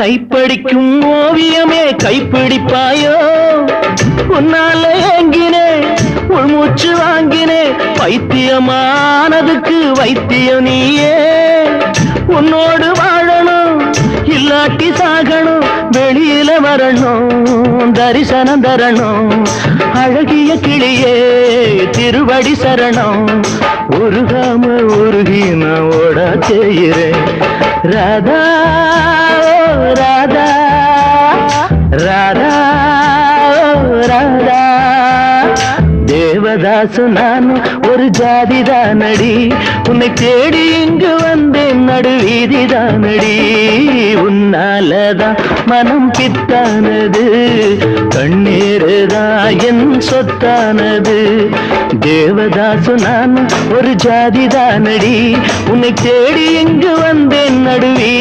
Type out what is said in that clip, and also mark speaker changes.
Speaker 1: டைப்படிக்கும் ஓவியமே கைப்பிடிப்பாயோ உன்னால ஏங்கினே உள்மூச்சு வாங்கினே பைத்தியமானதுக்கு வைத்தியம் நீயே உன்னோடு வாழணும் இல்லாட்டி சாகணும் வெளியில வரணும் தரிசனம் தரணும் அழகிய கிளியே திருவடி சரணம் உருகாம உருகி நான் ஓட செய்கிறேன் ராதா ராதா ராதா ராதா தேவதாசு நானும் ஒரு ஜாதிதானடி உன்னை தேடி இங்கு வந்தேன் நடுவீதிதானடி உன்னாலதான் மனம் பித்தானது கண்ணீருதான் என் சொத்தானது தேவதாசு நானும் ஒரு ஜாதிதானடி உன்னை தேடி இங்கு வந்தேன் நடுவீதி